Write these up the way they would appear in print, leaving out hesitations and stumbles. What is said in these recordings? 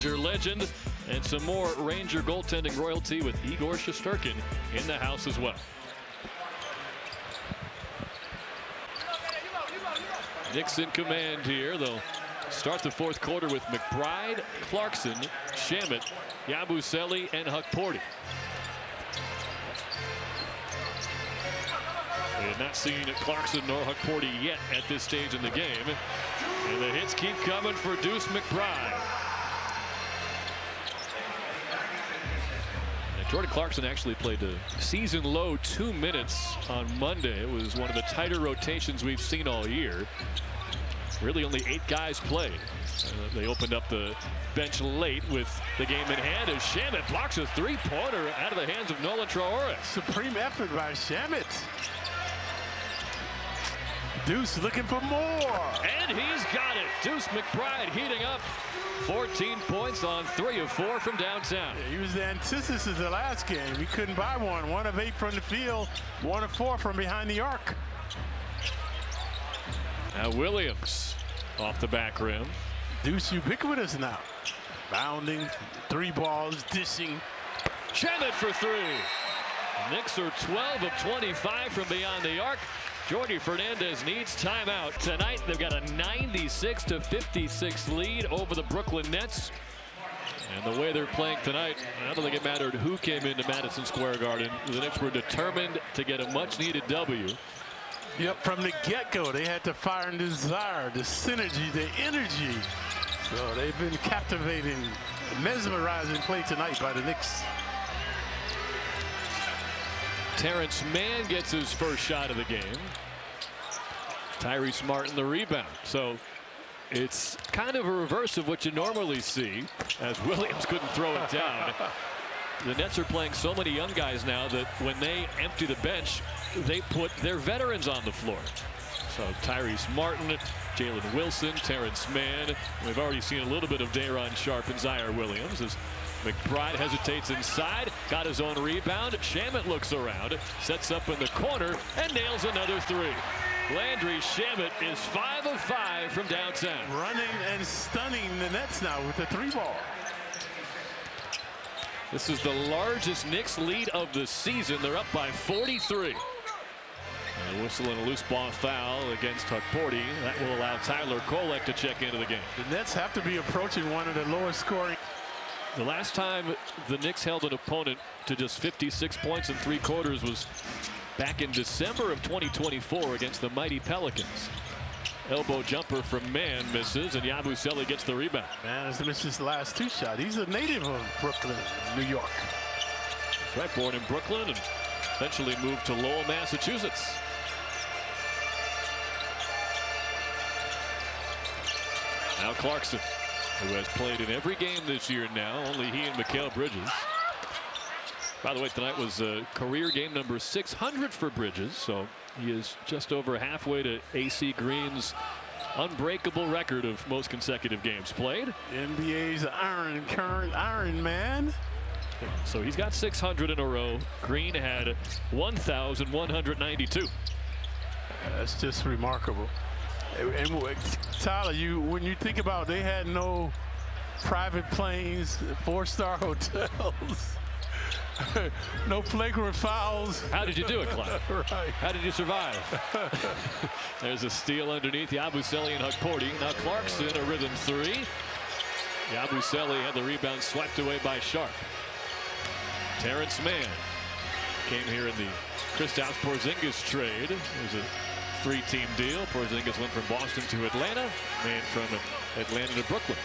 Legend and some more Ranger goaltending royalty with Igor Shesterkin in the house as well. Knicks in command here. They'll start the fourth quarter with McBride, Clarkson, Shamet, Yabusele, and Hukporti. We have not seen Clarkson nor Hukporti yet at this stage in the game. And the hits keep coming for Deuce McBride. Jordan Clarkson actually played a season low 2 minutes on Monday. It was one of the tighter rotations we've seen all year. Really only 8 guys played. They opened up the bench late with the game in hand as Shamet blocks a three-pointer out of the hands of Nolan Traore. Supreme effort by Shamet. Deuce looking for more. And he's got it. Deuce McBride heating up. 14 points on 3 of 4 from downtown. Yeah, he was the antithesis of the last game. He couldn't buy one. 1 of 8 from the field, 1 of 4 from behind the arc. Now Williams off the back rim. Deuce ubiquitous now. Bounding, 3 balls, dishing. Shamet for 3. Knicks are 12 of 25 from beyond the arc. Jordi Fernandez needs timeout tonight. They've got a 96-56 lead over the Brooklyn Nets. And the way they're playing tonight, I don't think it mattered who came into Madison Square Garden. The Knicks were determined to get a much-needed W. Yep, from the get-go, they had the fire and desire, the synergy, the energy. So they've been captivating, mesmerizing play tonight by the Knicks. Terrence Mann gets his first shot of the game. Tyrese Martin the rebound. So it's kind of a reverse of what you normally see, as Williams couldn't throw it down. The Nets are playing so many young guys now that when they empty the bench, they put their veterans on the floor. So Tyrese Martin, Jalen Wilson, Terrence Mann. We've already seen a little bit of Day'Ron Sharpe and Zaire Williams as McBride hesitates inside, got his own rebound. Shamet looks around, sets up in the corner, and nails another 3. Landry Shamet is 5 of 5 from downtown. Running and stunning the Nets now with the 3-ball. This is the largest Knicks lead of the season. They're up by 43. And a whistle and a loose ball foul against Hukporti. That will allow Tyler Kolek to check into the game. The Nets have to be approaching one of the lowest scoring. The last time the Knicks held an opponent to just 56 points in 3 quarters was back in December of 2024 against the mighty Pelicans. Elbow jumper from Mann misses, and Yabusele gets the rebound. Mann has missed his last 2 shots. He's a native of Brooklyn, New York. That's right, born in Brooklyn and eventually moved to Lowell, Massachusetts. Now Clarkson, who has played in every game this year now. Only he and Mikal Bridges. By the way, tonight was career game number 600 for Bridges, so he is just over halfway to AC Green's unbreakable record of most consecutive games played. NBA's current Iron Man. So he's got 600 in a row. Green had 1,192. That's just remarkable. And Tyler, when you think about, they had no private planes, 4-star hotels, no flagrant fouls. How did you do it, Clyde? Right. How did you survive? There's a steal underneath Yabusele and Hukporti. Now Clarkson, a rhythm 3. Yabusele had the rebound swept away by Sharpe. Terrence Mann came here in the Kristaps Porzingis trade. It was a 3-team deal. Porzingis went from Boston to Atlanta. Mann from Atlanta to Brooklyn.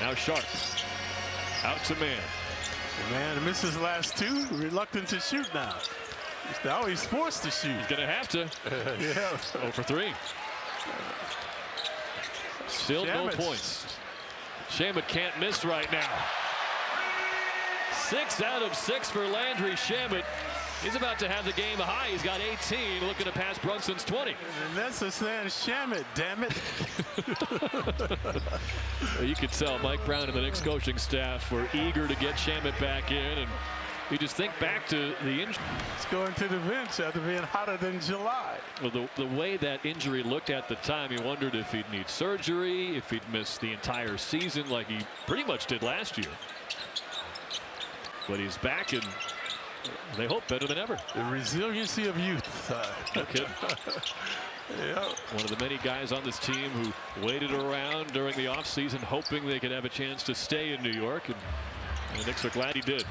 Now Sharpe. Out to Mann. Man missed his last 2. Reluctant to shoot now. Now he's forced to shoot. He's going to have to. Yeah. 0 for 3. Still no points. Shamet can't miss right now. 6 out of 6 for Landry Shamet. He's about to have the game high. He's got 18, looking to pass Brunson's 20. And that's a Stan Shamet, damn it. You could tell Mike Brown and the Knicks coaching staff were eager to get Shamet back in, and You just think back to the injury. He's going to the bench after being hotter than July. Well, the way that injury looked at the time, you wondered if he'd need surgery, if he'd miss the entire season like he pretty much did last year. But he's back, and they hope better than ever. The resiliency of youth. Okay. Yeah. One of the many guys on this team who waited around during the offseason hoping they could have a chance to stay in New York, and the Knicks are glad he did.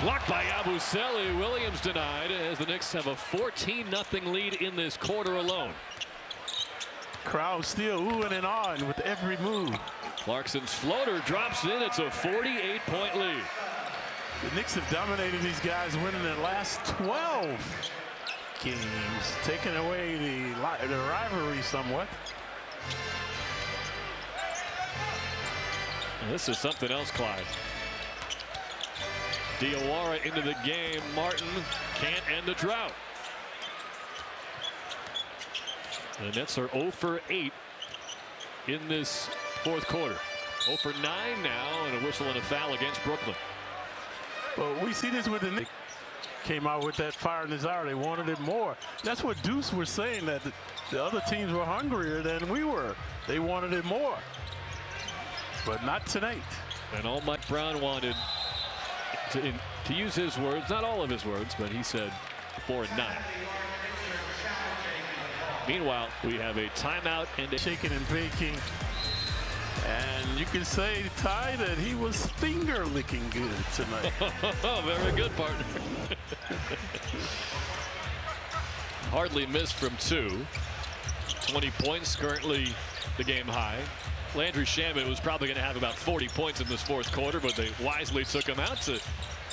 Blocked by Yabusele. Williams denied as the Knicks have a 14-0 lead in this quarter alone. Crowd still oohing and ahhing with every move. Clarkson's floater drops in. It's a 48-point lead. The Knicks have dominated these guys, winning their last 12 games, taking away the rivalry somewhat. And this is something else, Clyde. Diawara into the game. Martin can't end the drought. The Nets are 0 for 8 in this fourth quarter. 0 for 9 now, and a whistle and a foul against Brooklyn. Well, we see this with the Knicks. Came out with that fire and desire. They wanted it more. That's what Deuce was saying, that the other teams were hungrier than we were. They wanted it more. But not tonight. And all Mike Brown wanted, to use his words, not all of his words, but he said 4 and 9. Meanwhile, we have a timeout and a shaking and baking. And you can say, Ty, that he was finger licking good tonight. Very good, partner. Hardly missed from 2. 20 points, currently the game high. Landry Shamet was probably going to have about 40 points in this fourth quarter, but they wisely took him out to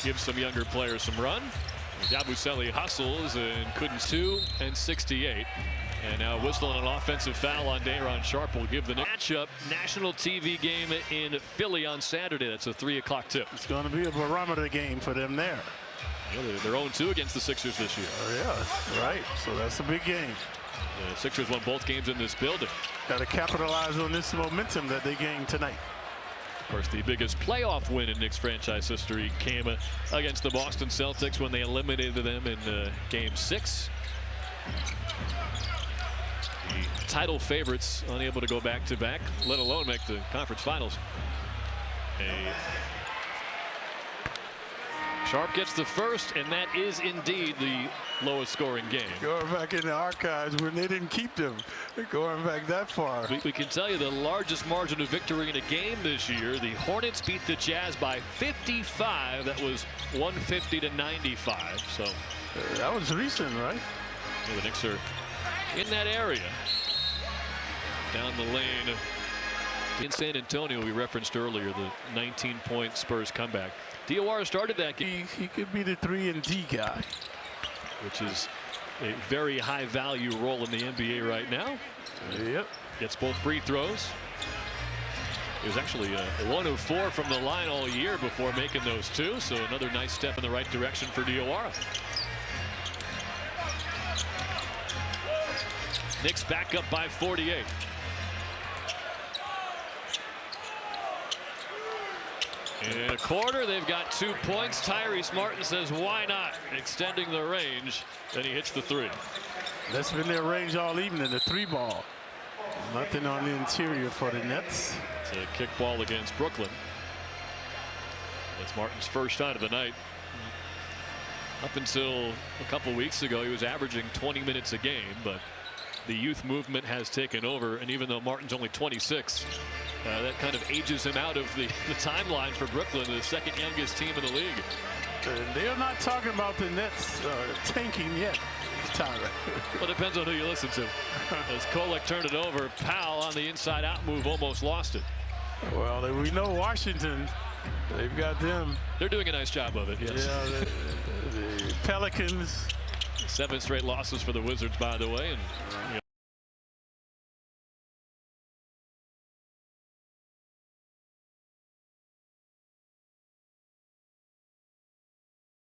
give some younger players some run. Yabusele hustles and couldn't 2 and 68. And now whistling an offensive foul on Day'Ron Sharpe will give the matchup. National TV game in Philly on Saturday. That's a 3 o'clock tip. It's going to be a barometer game for them there. Yeah, they're 0-2 against the Sixers this year. Oh, yeah, right. So that's a big game. The Sixers won both games in this building. Got to capitalize on this momentum that they gained tonight. Of course, the biggest playoff win in Knicks franchise history came against the Boston Celtics when they eliminated them in Game 6. The title favorites unable to go back-to-back, let alone make the conference finals. Sharpe gets the first, and that is indeed the lowest scoring game. Going back in the archives when they didn't keep them. They're going back that far. We can tell you the largest margin of victory in a game this year. The Hornets beat the Jazz by 55. That was 150 to 95. So that was recent, right? Yeah, the Knicks are in that area. Down the lane in San Antonio, we referenced earlier the 19-point Spurs comeback. Diawara started that game. He could be the 3-and-D guy, which is a very high value role in the NBA right now. Yep. Gets both free throws. He was actually 1 of 4 from the line all year before making those 2. So another nice step in the right direction for Diawara. Knicks back up by 48. In a quarter, they've got 2 points. Tyrese Martin says, why not? Extending the range. Then he hits the 3. That's been their range all evening, the 3-ball. Nothing on the interior for the Nets. It's a kick ball against Brooklyn. That's Martin's first shot of the night. Up until a couple weeks ago, he was averaging 20 minutes a game, but the youth movement has taken over, and even though Martin's only 26, that kind of ages him out of the timeline for Brooklyn, the second youngest team in the league. They're not talking about the Nets tanking yet, Tyler. Well, it depends on who you listen to. As Kolek turned it over, Powell on the inside out move almost lost it. Well, we know Washington, they've got them. They're doing a nice job of it, yes. Yeah, the Pelicans. 7 straight losses for the Wizards, by the way. And,